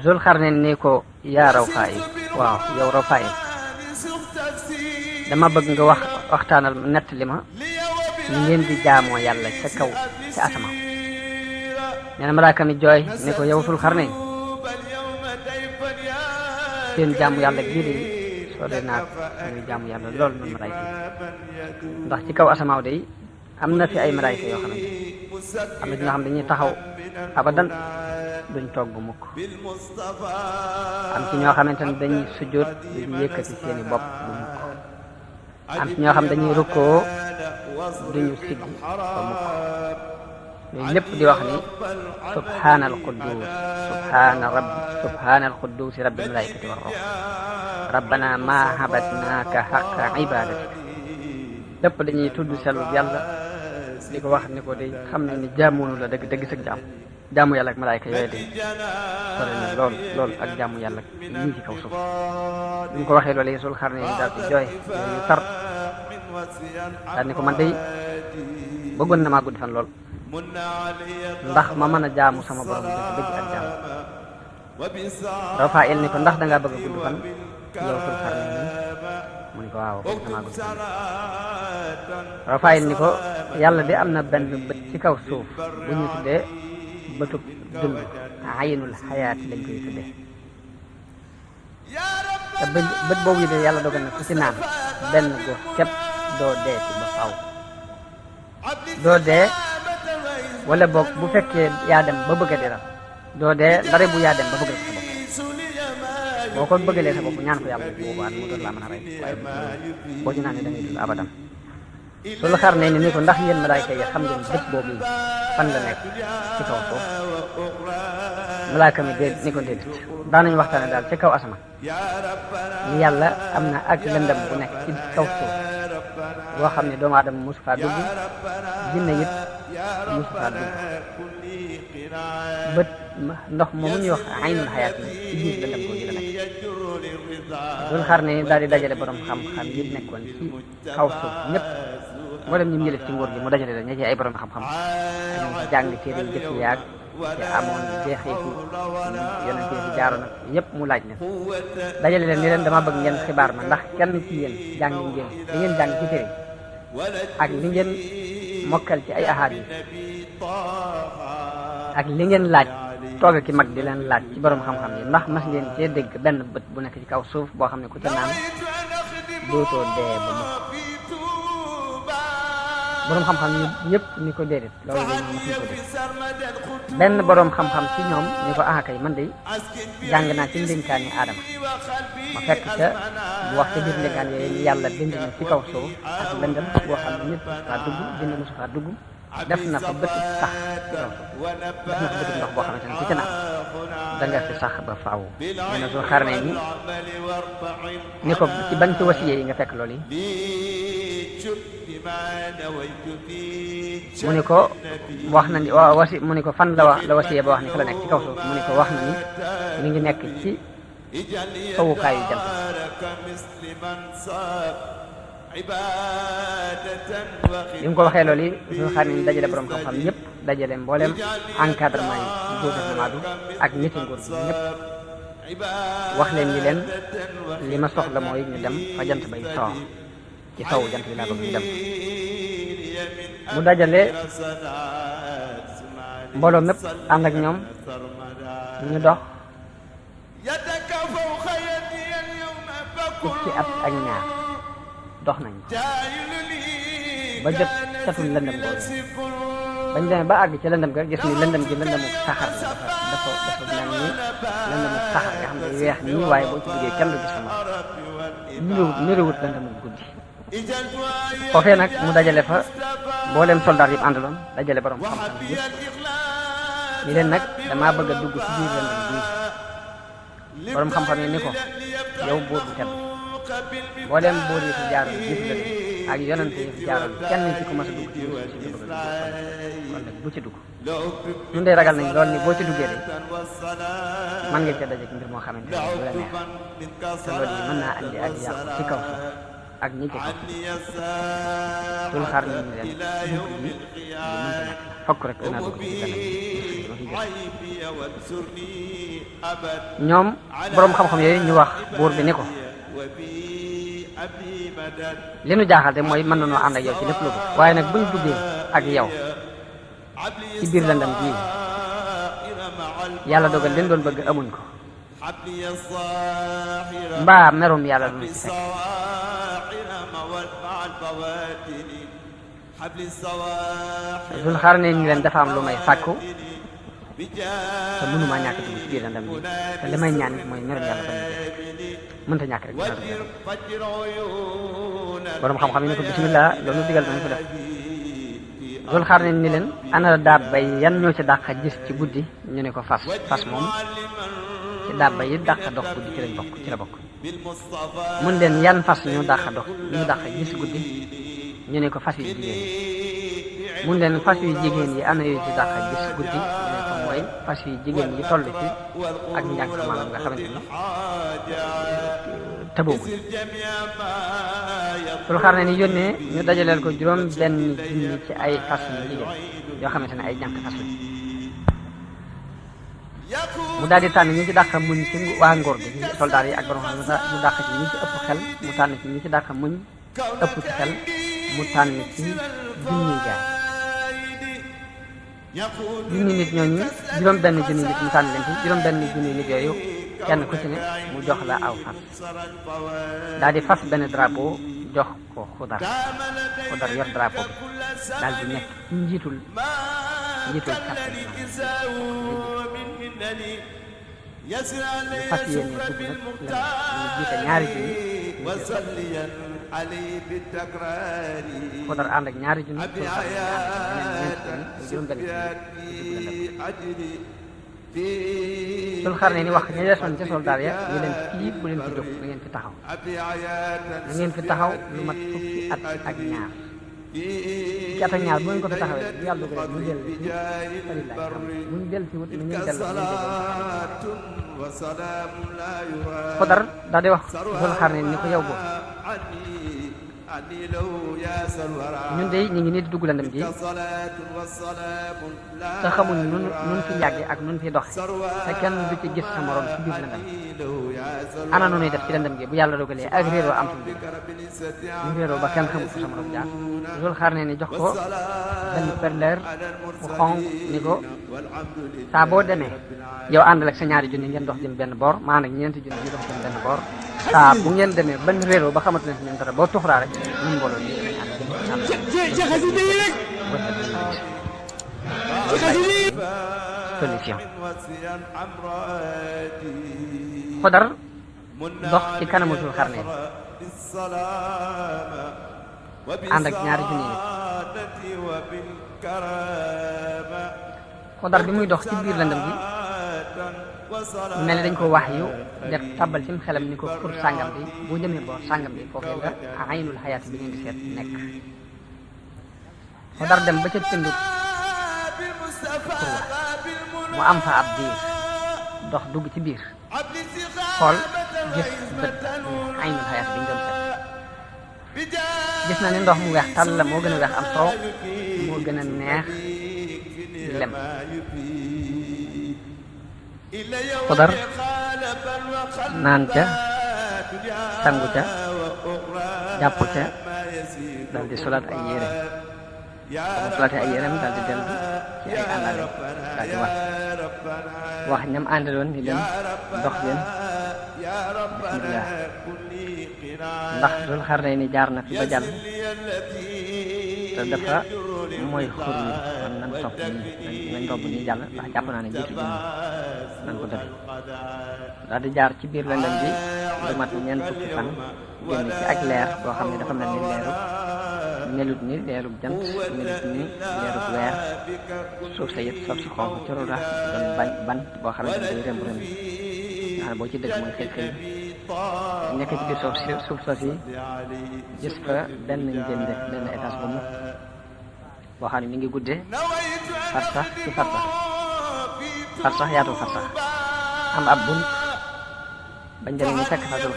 Zul Xarnayni ni ko yaa Rawfaayil, waaw yow Rawfaayil, dama bëgg nga waxtaanal nett li ma ni ngeen di jaamoo yàlla ca kaw ca asamaan. nee na malaaka mi jooy ni ko yow Zul Xarnayni, seen jaamu yàlla gii de soo dee naag muy jaamu yàlla lool noonu malaayka yi, ndax ci kaw asamaaw de am na fi ay malaayka yoo xamante am na ñoo xam dañuy taxaw abadan duñ toog bu mukk, am ci ñoo xamante ne dañuy sujjóot duñ yëkkati seeni bopp bu mukk, am ci ñoo xam dañuy rukkoo duñu siggi ba mukk. yooyu lépp di wax ni subhaanal quddus rabbil malaikati war ruh rabbana ma habadnaaka haqqa ibadatik. lépp dañuy tudd selu yàlla di ko wax ni ko day xam ne ni jaamoonu la dëgg dëgg sag jaamu yàlla ak malaayka yooyu de sore na lool ak jaamu yàlla ñii ci kaw suuf. bi mu ko waxee loolu Zul Xarnayni daal di jooy yu tar daal ni ko man day bëggoon na maa gudd fan lool ndax ma mën a jaamu sama borom dëgg ak jaamu. Rawfaayil ni ko ndax dangaa bëgg a gudd fan yow Zul Xarnayni, mu ni ko waaw bëgg damaa gudd fan. Rawfaayil ni ko yàlla de am na benn bët ci kaw suuf bu ñu tuddee bëtub dund, aynul xayaati lañ koy tuddee. te bët boobu yi de yàlla dogal na ku ci naan benn góor képp doo dee ci ba faaw, doo dee wala boog bu fekkee yaa dem ba bëgg a dee doo dee ndare bu yaa dem ba bëgg sa bopp. boo ko bëggalee sa bopp ñaan ko yàlla boobaa mu doon laa mën a rey, waaye boo ci naanee da ngay dund abadan. Zul Xarnayni ni ko ndax yéen malaayka yi xam ngeen bët boobu fan la nekk ci kaw suuf. malaaka mi ni ko déedéet, daanañu waxtaane daal ci kaw asamaan ni yàlla am na ak lëndëm bu nekk ci kaw suuf boo xam ne doomu aadama mosu faa dugg, jinne it mosu faa dugg. bët ndox moomu ñuy wax aynul xayaat na ci biir lëndëm boobu la nekk. Zul Xarnayni daal di dajale borom xam-xam yi nekkoon ci kaw suuf ñëpp, mboolem ñu yëlif ci nguur gi mu dajale la ña ci ay borom xam-xam ak ñu jàng téere yu jëkk yaag te amoon jeexitu yonente yi jaaroon ak yëpp mu laaj leen, dajale leen ni leen dama bëgg ngeen xibaar ma ndax kenn ci yéen jàng ngeen li ngeen jàng ci téere ak li ngeen mokkal ci ay ahaad yi ak li ngeen laaj tooga ki mag di leen laaj ci borom xam-xam yi, ndax mas ngeen cee dégg benn bët bu nekk ci kaw suuf boo xam ne ku ca naan dootoo dee ba mukk. borom xam-xam yëpp ni ko déedéet, loolu la ñu ko def. benn borom xam-xam ci ñoom ni ko kay man de jàng naa ci ndénkaani Aadama ma fekk ca bu wax ca biir ndénkaan yooyu ni yàlla bind na ci kaw suuf ak lëndëm boo xam ne nit mosu faa dugg, jinne mosu faa dugg, def na fa bëti sax ci kaw suuf, def na fa bëti ndox boo xamante ne ku ca naan da nga fi sax ba faaw. nee na Zul Xarnayni ni ko ci ban ci wasiye yi nga fekk loolu yi. mu ni ko wax na ni mu ni ko fan la wasiye ba wax ni fa la nekk ci kaw suuf, mu ni ko wax na ni mi ngi nekk ci sowukaayu jant. bi mu ko waxee loolu yi Zul Xarnayni dajale borom xam-xam ñëpp, dajale mboolem encadrement yi gouvernement bi ak niti nguur bi ñëpp wax leen ni leen li ma soxla mooy ñu dem fa jant bay soo ci sowu jant bi laa bëgg ñu dem mu dajale mbooloo mépp ànd ak ñoom ñu dox fukki at ak ñaar dox nañ ba jot catul lëndëm googu bañ demee ba àgg ci lëndëm ga gis ni lëndëm gi lëndëmu saxar la dafa mel ni lëndëmu saxar nga xam ne weex nii waaye boo ci duggee kenn du gis sama niruwut lëndëmu guddi foofee nag mu dajale fa mbooleem soldaar yi àndaloon dajale borom xam-xam yi ni leen nag damaa bëgg a dugg ci biir lëndëm bii borom xam-xam yi ni ko yow buur bu tedd mbooleem buur yi fi jaaroon gis la ak yonante yi fi jaaroon kenn ci ko mas a dugg ci biir si bëgg kon nag bu ci dugg ñun de ragal nañ lool ni boo ci duggee de mën nga ca daje ci mbir moo xamante ne du la neex te loolu yi mën naa andi ak yàqu ci kaw suuf ak ñi ci kaw sul xaar ñu leen dugg bi lu mënta nekk fokk rek danaa dugg ci ñoom boroom xam-xam yooyu ñu wax buur bi ni ko li nu jaaxal te mooy mën nañoo ànd ak yow ci lépp lu bëgg waaye nag buñ duggee ak yow ci biir lëndam bii yàlla dogal leen doon bëgg amuñ ko mbaa merum yàlla lu ci fekk Zul Xarnayn ni leen dafa am lu may sàkku te mënuma ñàkk dugg ci biir lëndam bi te li may ñaan mooy merum yàlla ba mënta ñàkk rek dina dugg borom xam-xam yi ne ko bismillah loolu digal nañ ko def Zul Xarnayn ni leen ana daaba yan ñoo ci dàq gis ci guddi ñu ne ko fas moom ci daaba yi dàq dox guddi ci la bokk mun leen yan fas ñu dàq gis guddi ñu ne ko fas yu jigéen yi mun leen fas yu jigéen yi ana yu ci dàq gis guddi ñu ne ko mooy fas yu jigéen yi toll ci ak njàng maanaam nga xamante ni tëboogul Zul Xarnayn yónnee ñu dajaleel ko juróom benn junni ci ay fas yu jigéen yoo xamante ne ay jànk fas la mu daal di tànn ñi ci dàq muñ ci waa ngóor gi soldaar yi ak borom xam mu dàq ci ñi ci ëpp xel mu tànn ci ñi ci dàq muñ ëpp ci xel mu tànn ci junni jaay junni nit ñooñu juróom benn junni nit mu tànn leen ci juróom benn junni nit yooyu kenn ku ci ne mu jox la aw fas daal di fas benn drapeau jox ko Xudar yor drapeau bi daal di nekk njiitul kàttan fas yéene dugg nag la ñu jiite ñaari junni Xudar ànd ak ñaari junni juróom benn Zul Xarnayn ni wax ña desoon ca soldaar ya ñu leen fii bu leen fi jóg na ngeen fi taxaw lu mat fukki at ak ñaar bu ngeen ko fi taxawee bu yàlla dogalee mu dellu ci falilahi bu ñu dellu ci wut na ngeen dellu Xudar daal di wax Zul Xarnayn ni ko yow boobu ñun de ñu ngi nii di dugg lëndëm gi te xamuñ nun fi yàgge ak nun fi doxe te kenn du ci gis sa morom ci biir lëndëm ana nu ñuy def ci lëndëm gi bu yàlla dogalee ak réeroo am suñu digg ñu réeroo ba kenn xamul fu sa morom jaar Zul Xarnayn ni jox ko benn perleer bu xonq ni ko saa boo demee yow àndal ak sa ñaari junni ngeen dox jëm benn boor maa nag ñeenti junni ñu dox jëm benn boor saa bu ngeen demee ban réeroo ba xamante ne si ñun dara boo tuxraa rek ñun mbooloo nii solution Xudar dox ci kanamu Zul Xarnayn ànd ak ñaari junni nit Xudar bi muy dox ci biir lëndëm gi mel ni dañ ko wax yu def tàbbal ci xelam ni ko pour sàngam bi boo jëmee boor sàngam bi foofu nga aynul xayaat bi ngeen di seet nekk Xudar dem ba ca tëndu Turwa mu am fa ab diir dox dugg ci biir xool gis bët aynul xayaat bi ñu doon seet gis na ni ndox mu weex tàll la moo gën a weex am soow moo gën a neex lem Xudar naan ca sangu ca jàpp ca dal di solaat ay yére bu solaatee ay yéreem dal di dellu ci ay àndaale dal di wax ñam àndaloon ni leen dox leen bismillah ndax Dul Xarnayni jaar na fi ba jàll te dafa mooy xur wi kon nan topp nii nañ topp nii jàll ndax jàpp naa ne jiitu ji nan ko def daal di jaar ci biir lëndëm bi lu mat ñeent fukki fan génn ci ak leer boo xam ne dafa mel ni melut ni leerub jant melut ni leerub weer suuf sa yit sof si xonk ci rura doon ban boo xam ne day rëmb rëmb nga xam ne boo ci dëgg mooy xëy xëy nekk ci biir suuf soof yi gis fa benn njënde benn étage bu mu boo xam ne mi ngi guddee farsax ci farsax yaatu farsax am ab bunt bañ demee ñu fekk fa Dul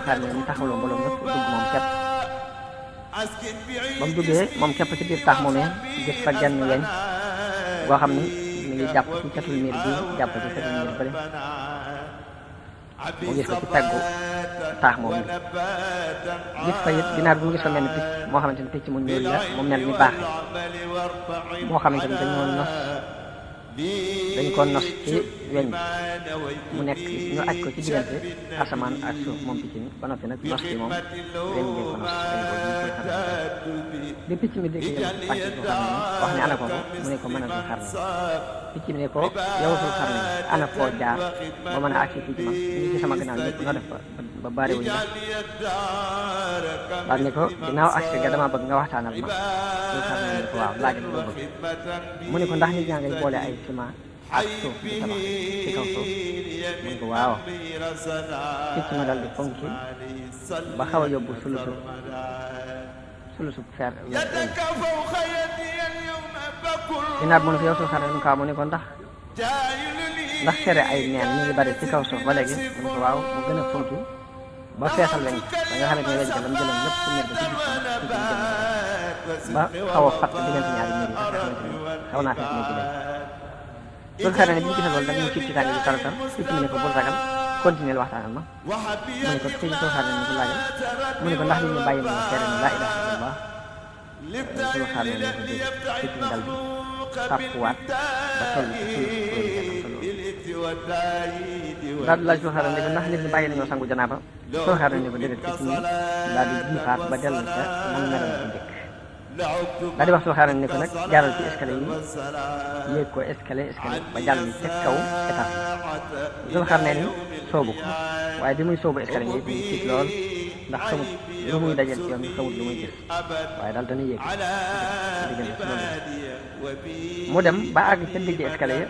Xarnayni taxawloo mbooloo ñëpp dugg moom képp ba mu duggee moom képp ci biir taax moomee gis fa genn weñ boo xam ni mi ngi jàpp ci catul miir bi jàpp ci catul miir bële mu gis ko ci peggu taax moom bi gis fa it ginaar bi mu gis fa mel ni picc moo xamante ni picc mu ñuul la mu mel ni baaxe moo xamante ni dañ ko nos ci weñ bi mu nekk ñu aj ko ci diggante asamaan ak suuf moom picc mi ba noppi nag nos bi moom weñ bi ko nos bi picc mi dégg yow pàcc Dul Xarnayni wax ne ana ko mu ne ko mën a Dul Xarnayni picc mi ne ko yow Dul Xarnayni ana foo jaar ba mën a agsi fii ci man ñu ci sama gannaaw ñëpp noo def ba baare wuñu daal ne ko ginnaaw agsi ga dama bëgg nga waxtaanal ma Dul Xarnayni ne ko waaw laaj la bëgg mu ne ko ndax nit ñaa ngay boole ay ciment ak suuf di tabax ci kaw suuf mu ne ko waaw picc ma dal di fonki ba xaw a yóbbu sulusu fer ginnaaw mu ne ko yow Dul Xarnayni mu ne ko ndax fere ay neen ñu ngi bari ci kaw suuf ba léegi mu ne ko waaw mu gën a fonki ba feesal weñ ba nga xamante ne weñ ka lam jëloon lépp su nekk ci gis ba xaw a fatt diggante ñaari miir yi nga xamante ne xaw naa fees nekk leen Dul Xarnayni bi ñu gisee loolu nag ñu ci tànn bi karotal picc mi ne ko bul ragal continuer waxtaanal ma mu ne ko ci Dul Xarnayni ko laajal mu ne ko ndax nit ñi bàyyi ma seere ni laa ilaaha illallah Dul Xarnayni ne ko dégg picc mi dal bi sàppuwaat ba toll ci daal di laaj Dul Xarnayni ne ko ndax nit ñi bàyyi nañoo sangu janaaba Dul Xarnayni ne ko déedéet picc mi daal di jiifaat ba dellu ca nam meloon ci njëkk daal di wax Dul Xarnayni ne ko nag jaaral ci escalier yi yéeg ko escalier ba jàll ca kaw étage bi Dul Xarnayni soobu ko waaye bi muy soobu escalier yi muy tiit lool ndax xamut lu muy dajal ci yoon bi xamut lu muy gis waaye daal dana yéeg diggante loolu mu dem ba àgg ca digg escalier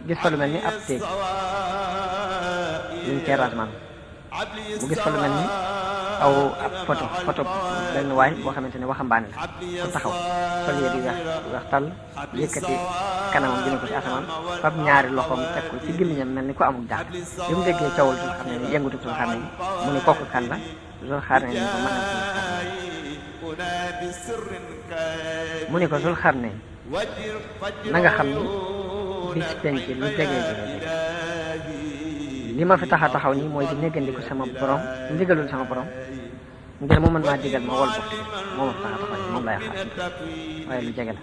gis fa lu mel ni ab téeg luñ terrassement mu gis fa lu mel ni aw ab photo benn waay boo xamante ne waxambaane la ku taxaw sol yére yu weex tàll yëkkati kanamam jëme ko ci asamaan fab ñaari loxoom teg ko ci gémmiñam mel ni ko amul jàpp bi mu déggee coowul Dul Xarnayni yëngutu Dul Xarnayni mu ne kooku kan la Dul Xarnayni ne ko mën a Dul Xarnayni mu ne ko Dul Xarnayni na nga xam ni bis penc lu jege li ma fi tax a taxaw nii mooy di néggandiku sama borom ndigalul sama borom ngir mu mën maa digal ma wol bopp moo ma fi tax a taxaw nii moom lay xaar waaye lu jege la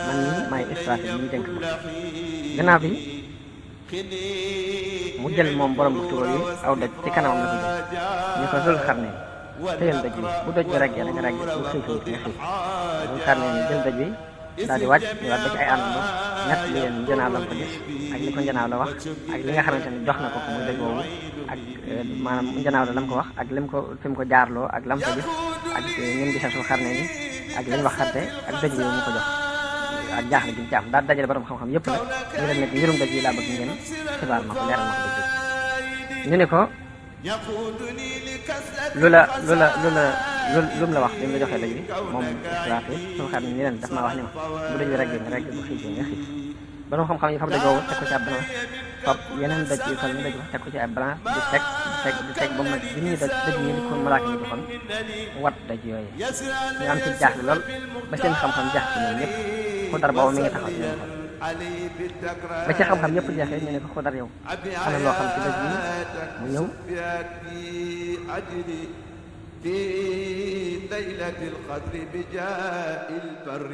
man nii maay stratégie ñu dénk ma gannaaw bi mu jël moom borom bu tuba yi aw doj ci kanamam la ko jël ñu ko Dul Xarnayni tëyal doj bi bu doj bi raggee da nga raggee bu xiif nga xiif Dul Xarnayni jël doj bi daal di wàcc ñu waat ba ci ay àndandoo ñett li leen njanaaw lam ko gis ak li ko njanaaw la wax ak li nga xamante ne jox na ko muy doj woowu ak maanaam njanaaw la lam ko wax ak lim ko fi mu ko jaarloo ak lam ko gis ak ñun gisee Dul Xarnayni ak li ñu wax xarte ak doj bi mu ko jox ak jaaxle gi mu ci am daal dajale borom xam-xam yëpp nag ñu leen nekk mbirum doj yi laa bëgg ngeen xibaar ma ko leeral ma ko dëgg ñu ne ko lu mu la wax bi mu la joxee doj bi moom Israfil Dul Xarnayni ni leen daf maa wax ni ma bu doj bi rek nga rek bu xiif nga xiif borom xam-xam yi fab doj woowu teg ko ci ab balance fab yeneen doj yu toll ni doj wax teg ko ci ab balance di teg ba mu nag bi ñuy doj ñi di ko malaaka ñi joxoon wat doj yooyu ñu am ci jaaxle lool ba seen xam-xam jaax ci ñoom ñëpp ku dar boobu mi ngi taxaw ci ñoom ba ci xam-xam yëpp jeexee ñu ne ko Xudar yow ana loo xam ci dëgg yi mu ñëw في ليلة القدر بجاء البر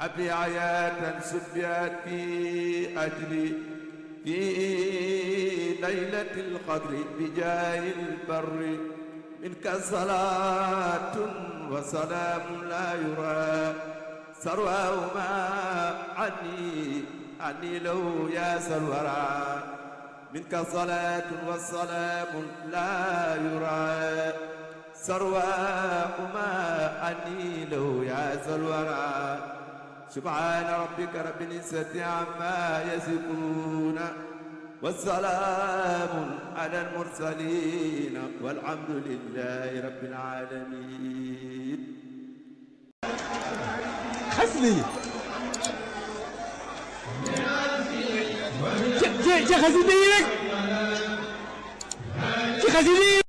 أبي عياة سبيات في أجلي في ليلة القدر بجاء البر منك صلاة وسلام لا يرى سرواهما عني لو يا سرورا منك صلاة والسلام لا يرى سرواهما عني لو يا سرورا سبحان ربك رب العزة عما يصفون والسلام على المرسلين والحمد لله رب العالمين. خزني خزني لك خزني